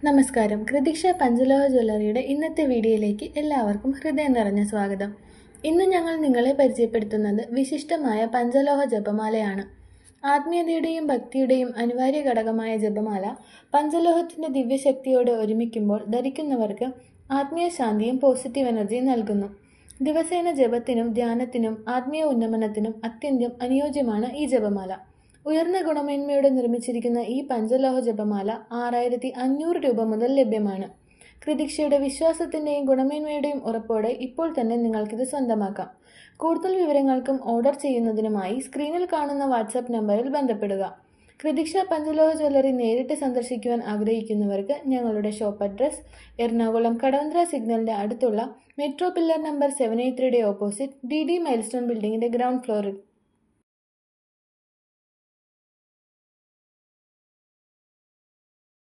നമസ്കാരം. കൃതിക്ഷ പഞ്ചലോഹ ജ്വല്ലറിയുടെ ഇന്നത്തെ വീഡിയോയിലേക്ക് എല്ലാവർക്കും ഹൃദയം നിറഞ്ഞ സ്വാഗതം. ഇന്ന് ഞങ്ങൾ നിങ്ങളെ പരിചയപ്പെടുത്തുന്നത് വിശിഷ്ടമായ പഞ്ചലോഹ ജപമാലയാണ്. ആത്മീയതയുടെയും ഭക്തിയുടെയും അനിവാര്യ ഘടകമായ ജപമാല പഞ്ചലോഹത്തിൻ്റെ ദിവ്യശക്തിയോടെ ഒരുമിക്കുമ്പോൾ ധരിക്കുന്നവർക്ക് ആത്മീയ ശാന്തിയും പോസിറ്റീവ് എനർജിയും നൽകുന്നു. ദിവസേന ജപത്തിനും ധ്യാനത്തിനും ആത്മീയ ഉന്നമനത്തിനും അത്യന്തം അനുയോജ്യമാണ് ഈ ജപമാല. ഉയർന്ന ഗുണമേന്മയോടെ നിർമ്മിച്ചിരിക്കുന്ന ഈ പഞ്ചലോഹ ജപമാല 6500 രൂപ മുതൽ ലഭ്യമാണ്. കൃതിക്ഷയുടെ വിശ്വാസത്തിൻ്റെയും ഗുണമേന്മയുടെയും ഉറപ്പോടെ ഇപ്പോൾ തന്നെ നിങ്ങൾക്കിത് സ്വന്തമാക്കാം. കൂടുതൽ വിവരങ്ങൾക്കും ഓർഡർ ചെയ്യുന്നതിനുമായി സ്ക്രീനിൽ കാണുന്ന വാട്സാപ്പ് നമ്പറിൽ ബന്ധപ്പെടുക. കൃതിക്ഷ പഞ്ചലോഹ ജ്വല്ലറി നേരിട്ട് സന്ദർശിക്കുവാൻ ആഗ്രഹിക്കുന്നവർക്ക് ഞങ്ങളുടെ ഷോപ്പ് അഡ്രസ് എറണാകുളം കടവന്ത്ര സിഗ്നലിൻ്റെ അടുത്തുള്ള metro pillar number 783 opposite DD milestone ബിൽഡിങ്ങിൻ്റെ ഗ്രൗണ്ട് ഫ്ലോറിൽ.